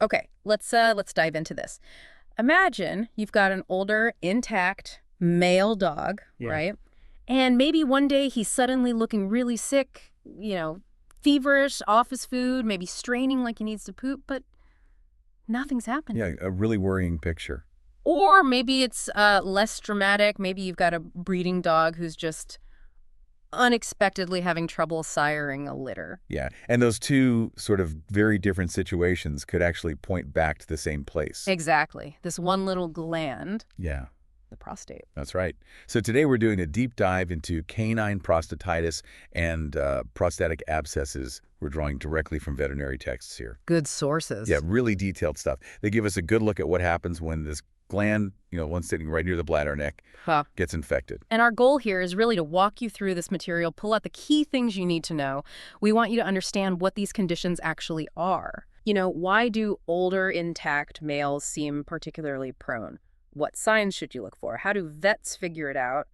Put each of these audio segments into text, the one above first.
Okay, let's dive into this. Imagine you've got an older, intact male dog, Yeah. right? And maybe one day he's suddenly looking really sick, feverish, off his food, maybe straining like he needs to poop, but nothing's happening. Yeah, a really worrying picture. Or maybe it's less dramatic. Maybe you've got a breeding dog who's just unexpectedly having trouble siring a litter. Yeah, and those two sort of very different situations could actually point back to the same place. Exactly. This one little gland, Yeah, the prostate. that's right. So today we're doing a deep dive into canine prostatitis and prostatic abscesses. We're drawing directly from veterinary texts here. Good sources. Yeah, really detailed stuff. They give us a good look at what happens when this gland, one sitting right near the bladder neck, Huh. gets infected. And our goal here is really to walk you through this material, pull out the key things you need to know. We want you to understand what these conditions actually are. Why do older, intact males seem particularly prone? What signs should you look for? How do vets figure it out?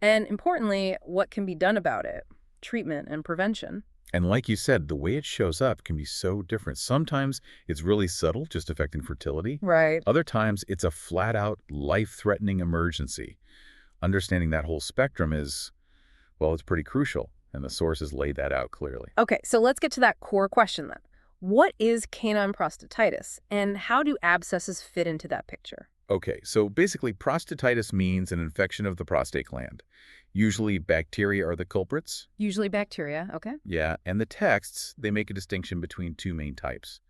And importantly, what can be done about it? Treatment and prevention. And like you said, the way it shows up can be so different. Sometimes it's really subtle, just affecting fertility. Right. Other times it's a flat-out, life-threatening emergency. Understanding that whole spectrum is, well, it's pretty crucial, and the sources lay that out clearly. Okay, so let's get to that core question then. What is canine prostatitis, and how do abscesses fit into that picture? Okay, so basically prostatitis means an infection of the prostate gland. Usually bacteria are the culprits. Usually bacteria, okay? Yeah, and the texts, they make a distinction between two main types,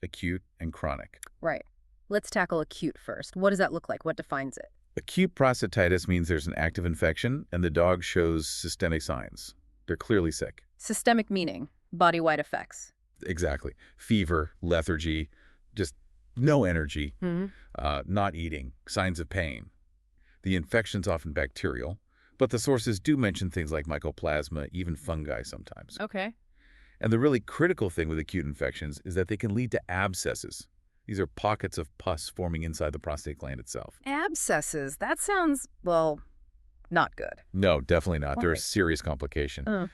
acute and chronic. Right. Let's tackle acute first. What does that look like? What defines it? Acute prostatitis means there's an active infection and the dog shows systemic signs. They're clearly sick. Systemic meaning, body-wide effects. Exactly. Fever, lethargy, just no energy, Mm-hmm. not eating, signs of pain. The infection's often bacterial, but the sources do mention things like mycoplasma, even fungi sometimes. Okay. And the really critical thing with acute infections is that they can lead to abscesses. These are pockets of pus forming inside the prostate gland itself. Abscesses. That sounds, well, not good. No, definitely not. They're a Why? serious complication. Uh.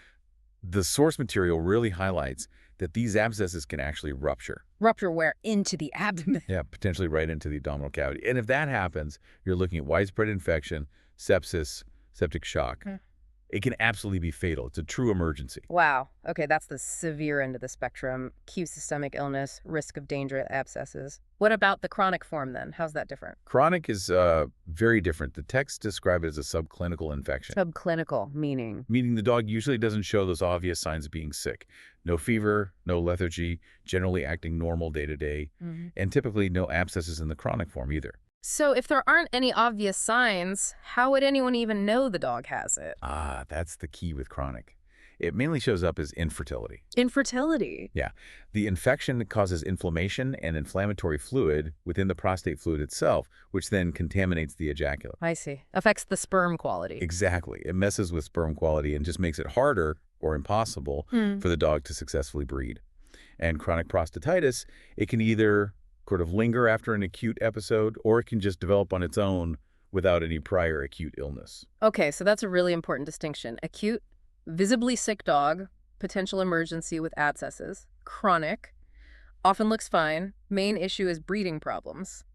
The source material really highlights that these abscesses can actually rupture. Rupture where? Into the abdomen. Yeah, potentially right into the abdominal cavity. And if that happens, you're looking at widespread infection, sepsis, septic shock. Mm. It can absolutely be fatal. It's a true emergency. Wow. Okay, that's the severe end of the spectrum. Acute systemic illness, risk of dangerous abscesses. What about the chronic form then? How's that different? Chronic is very different. The texts describe it as a subclinical infection, Subclinical, meaning? meaning the dog usually doesn't show those obvious signs of being sick. No fever, no lethargy, generally acting normal day to day, and typically no abscesses in the chronic form either. So if there aren't any obvious signs, how would anyone even know the dog has it? Ah, that's the key with chronic. It mainly shows up as infertility. Infertility. Yeah, the infection causes inflammation and inflammatory fluid within the prostate fluid itself, which then contaminates the ejaculate. I see. Affects the sperm quality. Exactly. It messes with sperm quality and just makes it harder or impossible for the dog to successfully breed. And chronic prostatitis, it can either sort of linger after an acute episode, or it can just develop on its own without any prior acute illness. Okay, so that's a really important distinction. Acute, visibly sick dog, potential emergency with abscesses. Chronic, often looks fine. Main issue is breeding problems.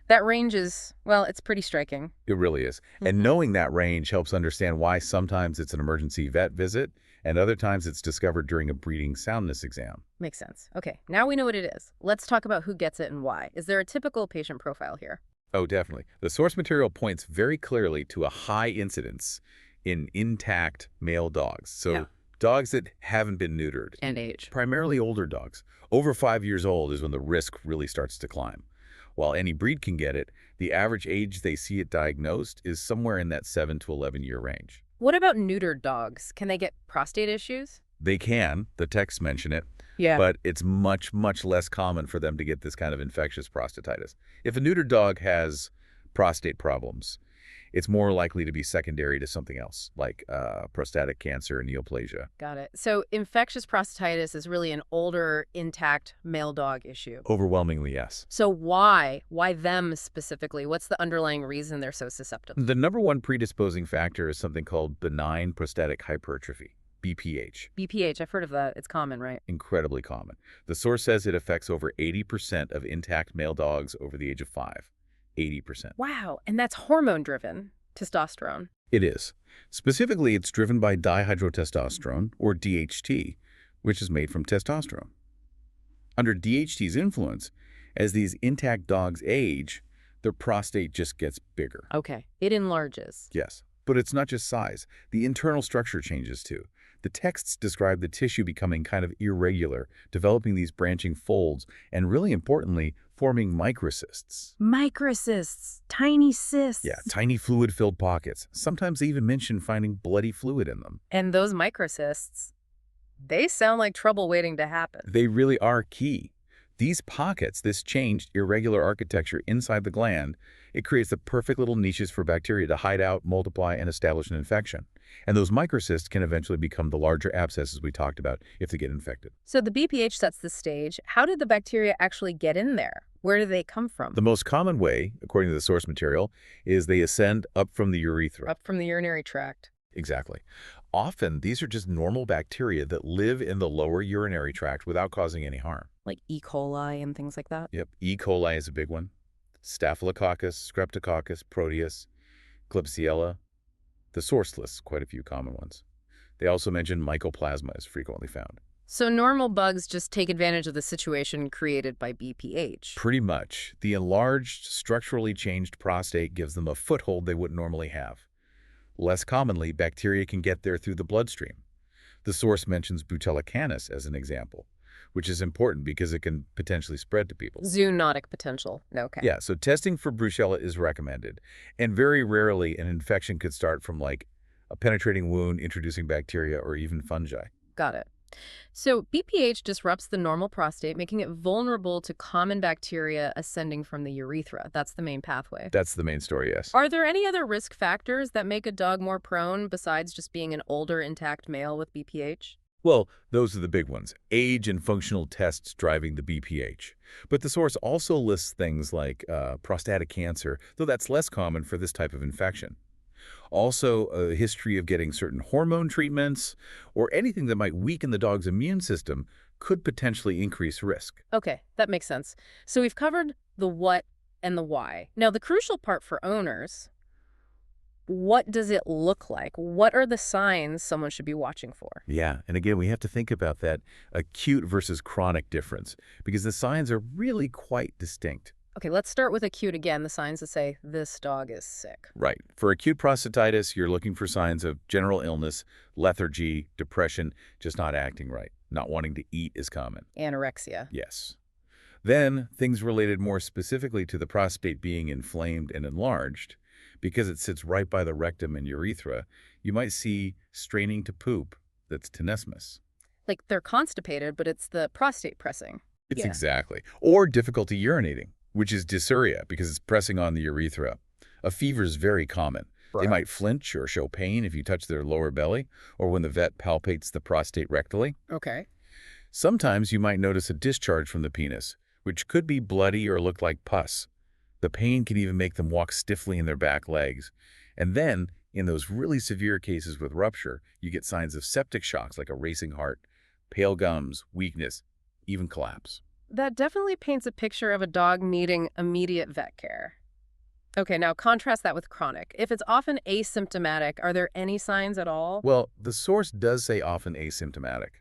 That range is, well, it's pretty striking. It really is. And knowing that range helps understand why sometimes it's an emergency vet visit and other times it's discovered during a breeding soundness exam. Makes sense. Okay, now we know what it is. Let's talk about who gets it and why. Is there a typical patient profile here? Oh, definitely. The source material points very clearly to a high incidence in intact male dogs. So Yeah. dogs that haven't been neutered. And age. Primarily older dogs. Over 5 years old is when the risk really starts to climb. While any breed can get it, the average age they see it diagnosed is somewhere in that 7 to 11-year range. What about neutered dogs? Can they get prostate issues? They can, the texts mention it, Yeah. but it's much, much less common for them to get this kind of infectious prostatitis. If a neutered dog has prostate problems, it's more likely to be secondary to something else, like prostatic cancer and neoplasia. Got it. So infectious prostatitis is really an older, intact male dog issue. Overwhelmingly, yes. So why? Why them specifically? What's the underlying reason they're so susceptible? The number one predisposing factor is something called benign prostatic hypertrophy. BPH. BPH, I've heard of that. It's common, right? Incredibly common. The source says it affects over 80% of intact male dogs over the age of 5. 80%. Wow, and that's hormone-driven, testosterone. It is. Specifically, it's driven by dihydrotestosterone, or DHT, which is made from testosterone. Under DHT's influence, as these intact dogs age, their prostate just gets bigger. Okay, it enlarges. Yes, but it's not just size. The internal structure changes too. The texts describe the tissue becoming kind of irregular, developing these branching folds, and really importantly, forming microcysts. Microcysts, tiny cysts. Yeah, tiny fluid-filled pockets. Sometimes they even mention finding bloody fluid in them. And those microcysts, they sound like trouble waiting to happen. They really are key. These pockets, this changed, irregular architecture inside the gland, it creates the perfect little niches for bacteria to hide out, multiply, and establish an infection. And those microcysts can eventually become the larger abscesses we talked about if they get infected. So the BPH sets the stage. How did the bacteria actually get in there? Where do they come from? The most common way, according to the source material, is they ascend up from the urethra. Up from the urinary tract. Exactly. Often, these are just normal bacteria that live in the lower urinary tract without causing any harm. Like E. coli and things like that? Yep. E. coli is a big one. Staphylococcus, Streptococcus, Proteus, Klebsiella. The source lists quite a few common ones. They also mention Mycoplasma is frequently found. So normal bugs just take advantage of the situation created by BPH. Pretty much. The enlarged, structurally changed prostate gives them a foothold they wouldn't normally have. Less commonly, bacteria can get there through the bloodstream. The source mentions Butella canis as an example, which is important because it can potentially spread to people. Zoonotic potential. Okay. Yeah, so testing for Brucella is recommended. And very rarely, an infection could start from like a penetrating wound introducing bacteria or even fungi. Got it. So BPH disrupts the normal prostate, making it vulnerable to common bacteria ascending from the urethra. That's the main pathway. That's the main story, yes. Are there any other risk factors that make a dog more prone besides just being an older, intact male with BPH? Well, those are the big ones. Age and functional tests driving the BPH. But the source also lists things like prostatic cancer, though that's less common for this type of infection. Also, a history of getting certain hormone treatments or anything that might weaken the dog's immune system could potentially increase risk. Okay, that makes sense. So we've covered the what and the why. Now, the crucial part for owners, what does it look like? What are the signs someone should be watching for? Yeah, and again, we have to think about that acute versus chronic difference because the signs are really quite distinct. Okay, let's start with acute again, the signs that say this dog is sick. Right. For acute prostatitis, you're looking for signs of general illness, lethargy, depression, just not acting right. Not wanting to eat is common. Anorexia. Yes. Then, things related more specifically to the prostate being inflamed and enlarged, because it sits right by the rectum and urethra, you might see straining to poop that's tenesmus. Like they're constipated, but it's the prostate pressing. It's exactly. Or difficulty urinating, which is dysuria because it's pressing on the urethra. A fever is very common. They might flinch or show pain if you touch their lower belly or when the vet palpates the prostate rectally. Okay. Sometimes you might notice a discharge from the penis, which could be bloody or look like pus. The pain can even make them walk stiffly in their back legs. And then, in those really severe cases with rupture, you get signs of septic shocks like a racing heart, pale gums, weakness, even collapse. That definitely paints a picture of a dog needing immediate vet care. Okay, now contrast that with chronic. If it's often asymptomatic, are there any signs at all? Well, the source does say often asymptomatic,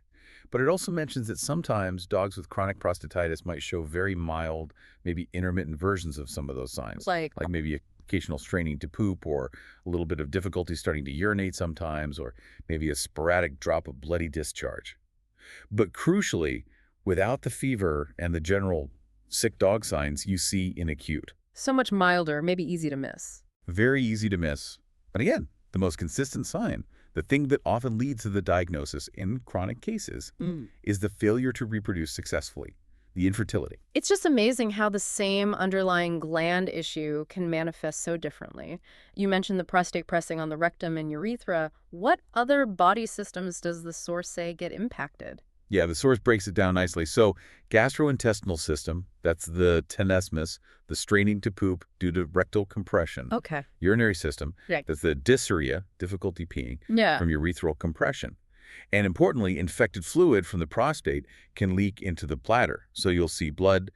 but it also mentions that sometimes dogs with chronic prostatitis might show very mild, maybe intermittent versions of some of those signs. Like maybe occasional straining to poop or a little bit of difficulty starting to urinate sometimes, or maybe a sporadic drop of bloody discharge. But crucially, without the fever and the general sick dog signs you see in acute. so much milder, maybe easy to miss. Very easy to miss. But again, the most consistent sign, the thing that often leads to the diagnosis in chronic cases, is the failure to reproduce successfully, the infertility. It's just amazing how the same underlying gland issue can manifest so differently. You mentioned the prostate pressing on the rectum and urethra. What other body systems does the source say get impacted? Yeah, the source breaks it down nicely. So gastrointestinal system, that's the tenesmus, the straining to poop due to rectal compression. Okay. Urinary system, Right. that's the dysuria, difficulty peeing, Yeah. from urethral compression. And importantly, infected fluid from the prostate can leak into the bladder. So you'll see blood,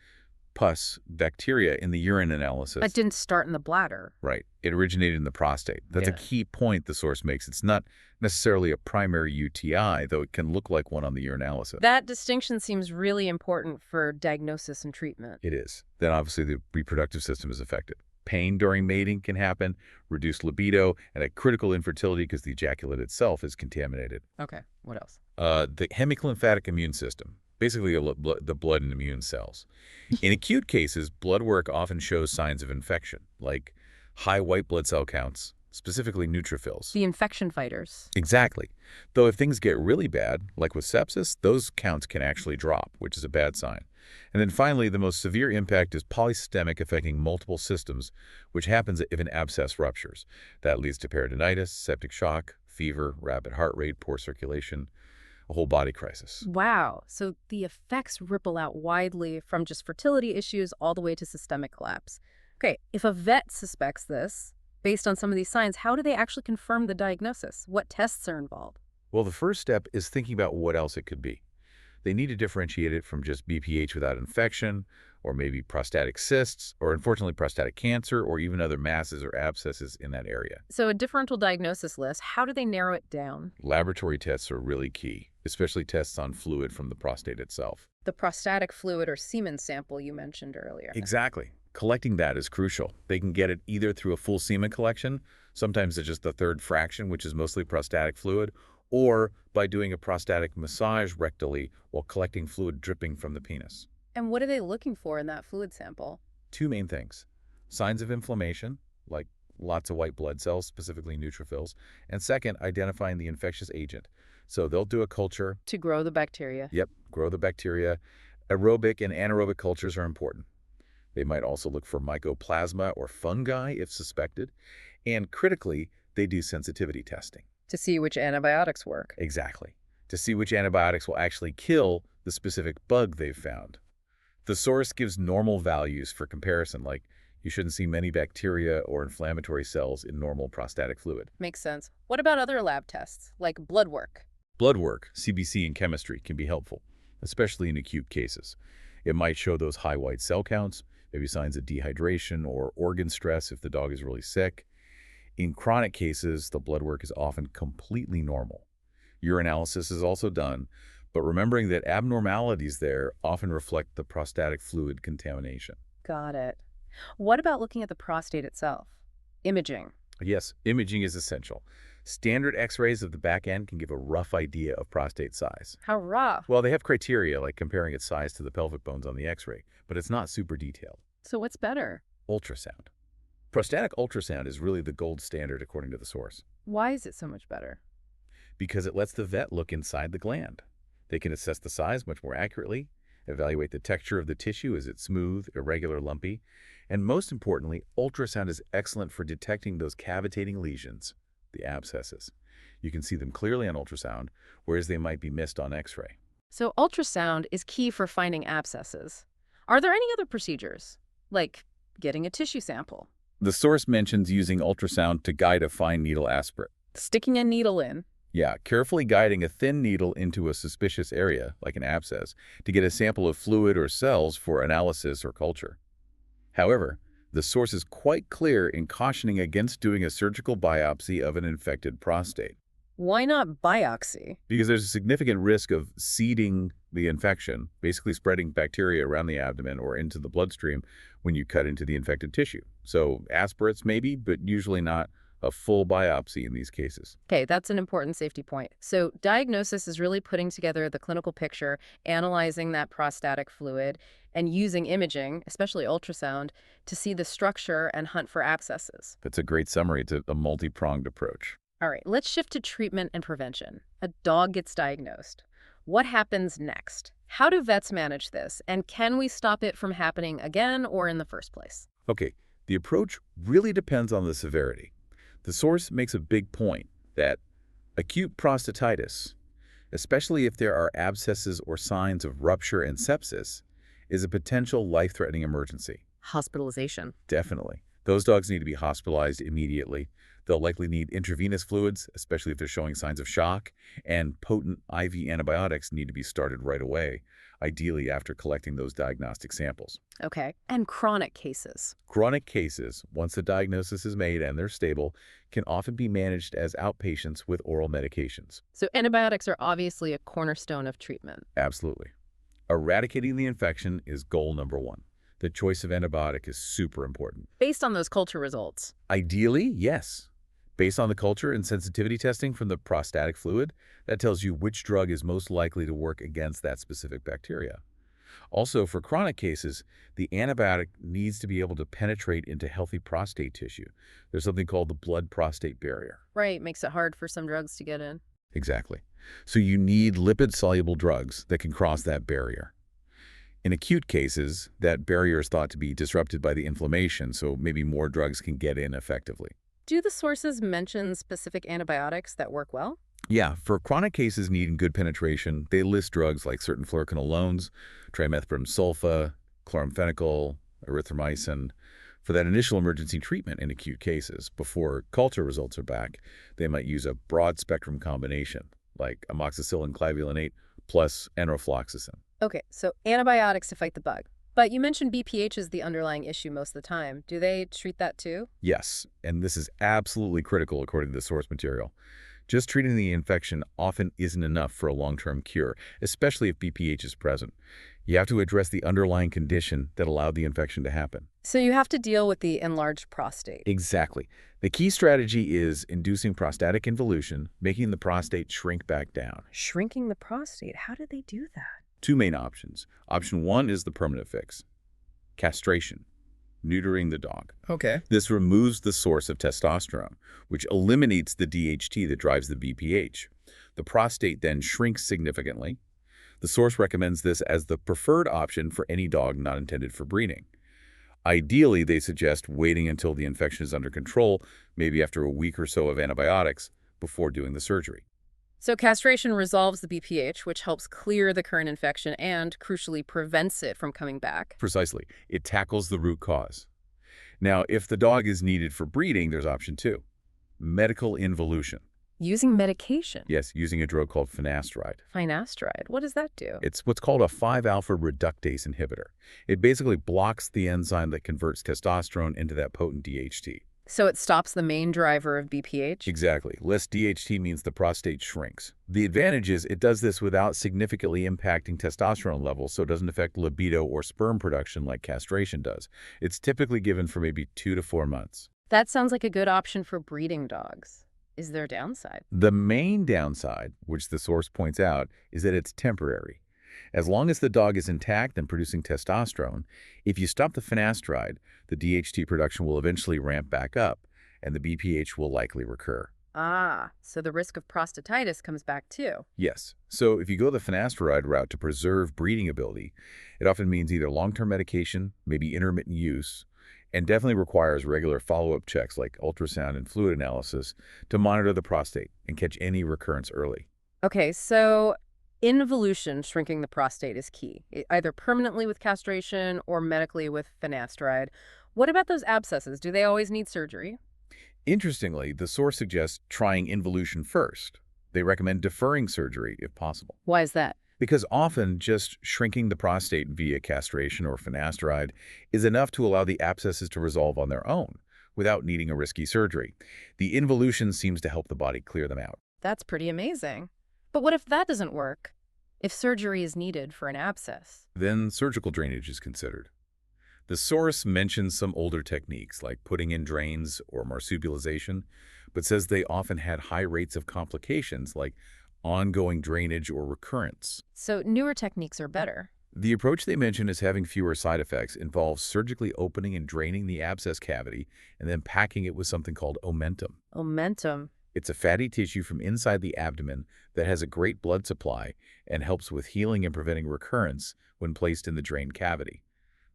pus, bacteria in the urine But analysis. didn't start in the bladder. Right. It originated in the prostate. That's a Yeah. key point the source makes. It's not necessarily a primary UTI, though it can look like one on the urinalysis. That distinction seems really important for diagnosis and treatment. It is. Then obviously the reproductive system is affected. Pain during mating can happen, reduced libido, and a critical infertility because the ejaculate itself is contaminated. Okay, what else? The hemilymphatic immune system, basically the blood and immune cells. In acute cases, blood work often shows signs of infection, like high white blood cell counts, specifically neutrophils. The infection fighters. Exactly. Though if things get really bad, like with sepsis, those counts can actually drop, which is a bad sign. And then finally, the most severe impact is polysystemic, affecting multiple systems, which happens if an abscess ruptures. That leads to peritonitis, septic shock, fever, rapid heart rate, poor circulation, a whole body crisis. Wow, so the effects ripple out widely from just fertility issues all the way to systemic collapse. Okay, if a vet suspects this, based on some of these signs, how do they actually confirm the diagnosis? What tests are involved? Well, the first step is thinking about what else it could be. They need to differentiate it from just BPH without infection, or maybe prostatic cysts, or unfortunately prostatic cancer, or even other masses or abscesses in that area. So a differential diagnosis list, how do they narrow it down? Laboratory tests are really key, especially tests on fluid from the prostate itself. The prostatic fluid or semen sample you mentioned earlier. Exactly. Collecting that is crucial. They can get it either through a full semen collection, sometimes it's just the third fraction, which is mostly prostatic fluid, or by doing a prostatic massage rectally while collecting fluid dripping from the penis. And what are they looking for in that fluid sample? Two main things: signs of inflammation, like lots of white blood cells, specifically neutrophils, and second, identifying the infectious agent. So they'll do a culture. To grow the bacteria. Yep, grow the bacteria. Aerobic and anaerobic cultures are important. They might also look for mycoplasma or fungi if suspected. And critically, they do sensitivity testing. To see which antibiotics work. Exactly. To see which antibiotics will actually kill the specific bug they've found. The source gives normal values for comparison, like you shouldn't see many bacteria or inflammatory cells in normal prostatic fluid. Makes sense. What about other lab tests, like blood work? Blood work, CBC and chemistry, can be helpful, especially in acute cases. It might show those high white cell counts, maybe signs of dehydration or organ stress if the dog is really sick. In chronic cases, the blood work is often completely normal. Urinalysis is also done, but remembering that abnormalities there often reflect the prostatic fluid contamination. Got it. What about looking at the prostate itself? Imaging. Yes, imaging is essential. Standard x-rays of the back end can give a rough idea of prostate size. How rough. Well, they have criteria like comparing its size to the pelvic bones on the x-ray, but it's not super detailed. So what's better? Ultrasound. Prostatic ultrasound is really the gold standard according to the source, Why is it so much better? because it lets the vet look inside the gland. They can assess the size much more accurately, evaluate the texture of the tissue, is it smooth, irregular, lumpy, and most importantly, ultrasound is excellent for detecting those cavitating lesions, the abscesses. You can see them clearly on ultrasound, whereas they might be missed on x-ray. So ultrasound is key for finding abscesses. Are there any other procedures, like getting a tissue sample? The source mentions using ultrasound to guide a fine needle aspirate. Sticking a needle in? Yeah, carefully guiding a thin needle into a suspicious area, like an abscess, to get a sample of fluid or cells for analysis or culture. However, the source is quite clear in cautioning against doing a surgical biopsy of an infected prostate, Why not biopsy? because there's a significant risk of seeding the infection, basically spreading bacteria around the abdomen or into the bloodstream when you cut into the infected tissue. So aspirates maybe, but usually not a full biopsy in these cases. Okay, that's an important safety point. So diagnosis is really putting together the clinical picture, analyzing that prostatic fluid, and using imaging, especially ultrasound, to see the structure and hunt for abscesses. That's a great summary. It's a multi-pronged approach. All right, let's shift to treatment and prevention. A dog gets diagnosed. What happens next? How do vets manage this? And can we stop it from happening again or in the first place? Okay, the approach really depends on the severity. The source makes a big point that acute prostatitis, especially if there are abscesses or signs of rupture and sepsis, is a potential life-threatening emergency. Hospitalization. Definitely. Those dogs need to be hospitalized immediately. They'll likely need intravenous fluids, especially if they're showing signs of shock, and potent IV antibiotics need to be started right away, ideally after collecting those diagnostic samples. Okay. And chronic cases. Chronic cases, once the diagnosis is made and they're stable, can often be managed as outpatients with oral medications. So antibiotics are obviously a cornerstone of treatment. Absolutely. Eradicating the infection is goal number one. The choice of antibiotic is super important. Based on those culture results. Ideally, yes. Based on the culture and sensitivity testing from the prostatic fluid, that tells you which drug is most likely to work against that specific bacteria. Also, for chronic cases, the antibiotic needs to be able to penetrate into healthy prostate tissue. There's something called the blood-prostate barrier. Right. Makes it hard for some drugs to get in. Exactly. So you need lipid-soluble drugs that can cross that barrier. In acute cases, that barrier is thought to be disrupted by the inflammation, so maybe more drugs can get in effectively. Do the sources mention specific antibiotics that work well? Yeah, for chronic cases needing good penetration, they list drugs like certain fluoroquinolones, trimethoprim sulfa, chloramphenicol, erythromycin. For that initial emergency treatment in acute cases, before culture results are back, they might use a broad-spectrum combination, like amoxicillin clavulanate plus enrofloxacin. Okay, so antibiotics to fight the bug. But you mentioned BPH is the underlying issue most of the time. Do they treat that too? Yes, and this is absolutely critical according to the source material. Just treating the infection often isn't enough for a long-term cure, especially if BPH is present. You have to address the underlying condition that allowed the infection to happen. So you have to deal with the enlarged prostate. Exactly. The key strategy is inducing prostatic involution, making the prostate shrink back down. Shrinking the prostate. How did they do that? Two main options. Option one is the permanent fix. Castration. Neutering the dog. Okay. This removes the source of testosterone, which eliminates the DHT that drives the BPH. The prostate then shrinks significantly. The source recommends this as the preferred option for any dog not intended for breeding. Ideally, they suggest waiting until the infection is under control, maybe after a week or so of antibiotics, before doing the surgery. So castration resolves the BPH, which helps clear the current infection and, crucially, prevents it from coming back. Precisely. It tackles the root cause. Now, if the dog is needed for breeding, there's option two. Medical involution. Using medication? Yes, using a drug called finasteride. Finasteride. What does that do? It's what's called a 5-alpha reductase inhibitor. It basically blocks the enzyme that converts testosterone into that potent DHT. So it stops the main driver of BPH? Exactly. Less DHT means the prostate shrinks. The advantage is it does this without significantly impacting testosterone levels, so it doesn't affect libido or sperm production like castration does. It's typically given for maybe 2 to 4 months. That sounds like a good option for breeding dogs. Is there a downside? The main downside, which the source points out, is that it's temporary. As long as the dog is intact and producing testosterone, if you stop the finasteride, the DHT production will eventually ramp back up, and the BPH will likely recur. Ah, so the risk of prostatitis comes back too. Yes. So if you go the finasteride route to preserve breeding ability, it often means either long-term medication, maybe intermittent use, and definitely requires regular follow-up checks like ultrasound and fluid analysis to monitor the prostate and catch any recurrence early. Okay, so involution, shrinking the prostate, is key, either permanently with castration or medically with finasteride. What about those abscesses? Do they always need surgery? Interestingly, the source suggests trying involution first. They recommend deferring surgery if possible. Why is that? Because often just shrinking the prostate via castration or finasteride is enough to allow the abscesses to resolve on their own without needing a risky surgery. The involution seems to help the body clear them out. That's pretty amazing. But what if that doesn't work? If surgery is needed for an abscess? Then surgical drainage is considered. The source mentions some older techniques like putting in drains or marsupialization, but says they often had high rates of complications like ongoing drainage or recurrence. So newer techniques are better. The approach they mention as having fewer side effects involves surgically opening and draining the abscess cavity and then packing it with something called omentum. Omentum. It's a fatty tissue from inside the abdomen that has a great blood supply and helps with healing and preventing recurrence when placed in the drained cavity.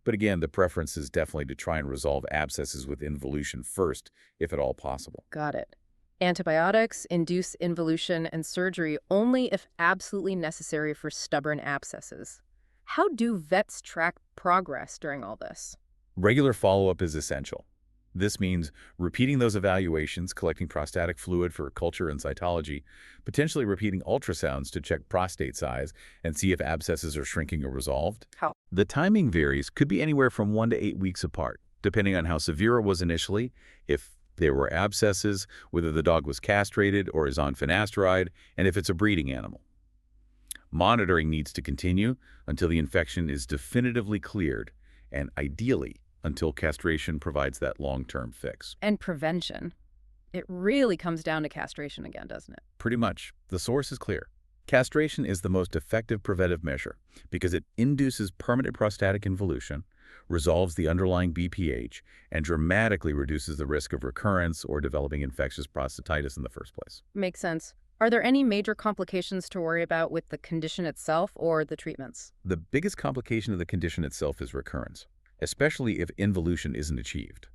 But again, the preference is definitely to try and resolve abscesses with involution first, if at all possible. Got it. Antibiotics induce involution and surgery only if absolutely necessary for stubborn abscesses. How do vets track progress during all this? Regular follow-up is essential. This means repeating those evaluations, collecting prostatic fluid for culture and cytology, potentially repeating ultrasounds to check prostate size and see if abscesses are shrinking or resolved. How? The timing varies, could be anywhere from 1 to 8 weeks apart, depending on how severe it was initially, if there were abscesses, whether the dog was castrated or is on finasteride, and if it's a breeding animal. Monitoring needs to continue until the infection is definitively cleared, and ideally, until castration provides that long-term fix. And prevention. It really comes down to castration again, doesn't it? Pretty much. The source is clear. Castration is the most effective preventive measure because it induces permanent prostatic involution, resolves the underlying BPH, and dramatically reduces the risk of recurrence or developing infectious prostatitis in the first place. Makes sense. Are there any major complications to worry about with the condition itself or the treatments? The biggest complication of the condition itself is recurrence, especially if involution isn't achieved.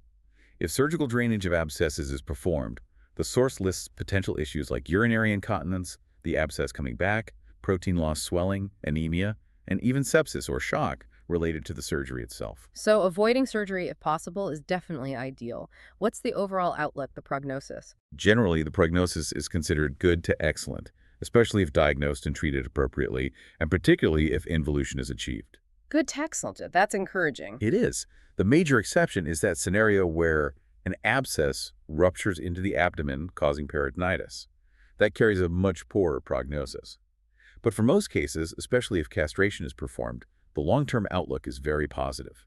If surgical drainage of abscesses is performed, the source lists potential issues like urinary incontinence, the abscess coming back, protein loss, swelling, anemia, and even sepsis or shock related to the surgery itself. So avoiding surgery if possible is definitely ideal. What's the overall outlook, the prognosis? Generally, the prognosis is considered good to excellent, especially if diagnosed and treated appropriately, and particularly if involution is achieved. Good to excellent. That's encouraging. It is. The major exception is that scenario where an abscess ruptures into the abdomen, causing peritonitis. That carries a much poorer prognosis. But for most cases, especially if castration is performed, the long-term outlook is very positive.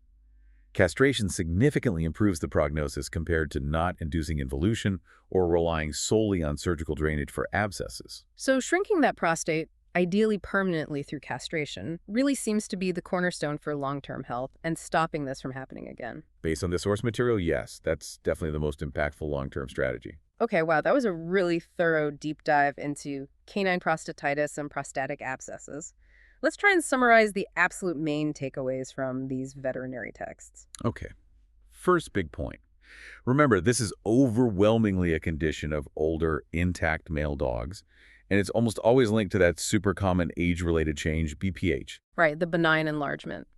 Castration significantly improves the prognosis compared to not inducing involution or relying solely on surgical drainage for abscesses. So shrinking that prostate, ideally permanently through castration, really seems to be the cornerstone for long-term health and stopping this from happening again. Based on the source material, yes, that's definitely the most impactful long-term strategy. Okay, wow, that was a really thorough deep dive into canine prostatitis and prostatic abscesses. Let's try and summarize the absolute main takeaways from these veterinary texts. Okay. First big point. Remember, this is overwhelmingly a condition of older, intact male dogs, and it's almost always linked to that super common age-related change, BPH. Right, the benign enlargement.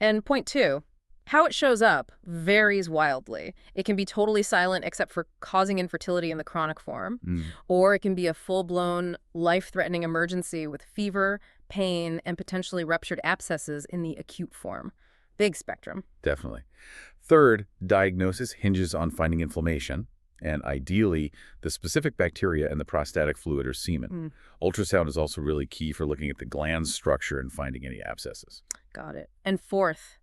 And point two, how it shows up varies wildly. It can be totally silent except for causing infertility in the chronic form, or it can be a full-blown, life-threatening emergency with fever, pain, and potentially ruptured abscesses in the acute form. Big spectrum. Definitely. Third, diagnosis hinges on finding inflammation, and ideally, the specific bacteria in the prostatic fluid or semen. Ultrasound is also really key for looking at the gland structure and finding any abscesses. Got it. And fourth,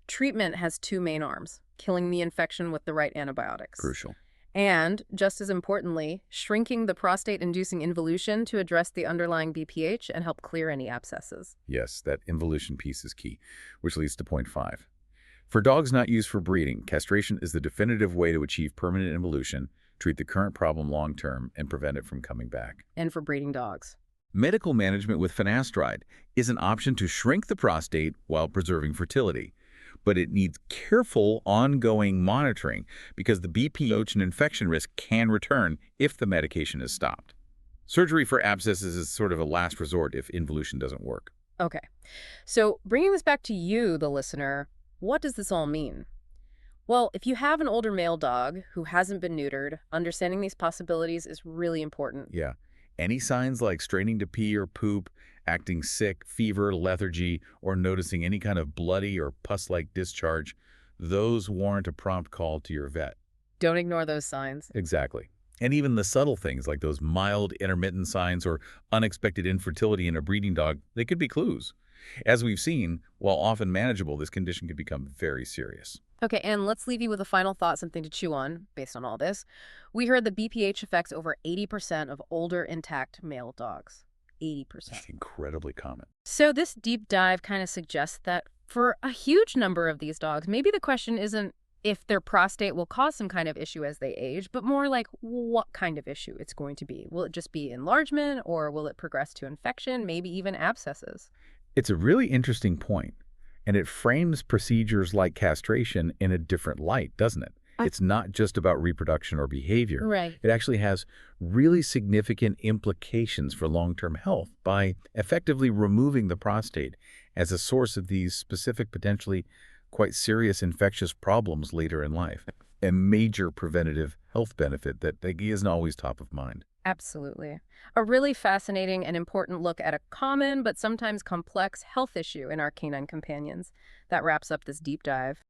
treatment has two main arms, killing the infection with the right antibiotics. Crucial. And, just as importantly, shrinking the prostate-inducing involution to address the underlying BPH and help clear any abscesses. Yes, that involution piece is key, which leads to point 5. For dogs not used for breeding, castration is the definitive way to achieve permanent involution, treat the current problem long-term, and prevent it from coming back. And for breeding dogs. Medical management with finasteride is an option to shrink the prostate while preserving fertility. But it needs careful, ongoing monitoring because the BPH and infection risk can return if the medication is stopped. Surgery for abscesses is sort of a last resort if involution doesn't work. Okay. So bringing this back to you, the listener, what does this all mean? Well, if you have an older male dog who hasn't been neutered, understanding these possibilities is really important. Yeah. Any signs like straining to pee or poop, acting sick, fever, lethargy, or noticing any kind of bloody or pus-like discharge, those warrant a prompt call to your vet. Don't ignore those signs. Exactly. And even the subtle things like those mild intermittent signs or unexpected infertility in a breeding dog, they could be clues. As we've seen, while often manageable, this condition can become very serious. Okay, and let's leave you with a final thought, something to chew on based on all this. We heard the BPH affects over 80% of older intact male dogs. 80%. That's incredibly common. So this deep dive kind of suggests that for a huge number of these dogs, maybe the question isn't if their prostate will cause some kind of issue as they age, but more like what kind of issue it's going to be. Will it just be enlargement, or will it progress to infection, maybe even abscesses? It's a really interesting point, and it frames procedures like castration in a different light, doesn't it? It's not just about reproduction or behavior. Right. It actually has really significant implications for long-term health by effectively removing the prostate as a source of these specific, potentially quite serious infectious problems later in life. a major preventative health benefit that isn't always top of mind. Absolutely. A really fascinating and important look at a common but sometimes complex health issue in our canine companions. That wraps up this deep dive.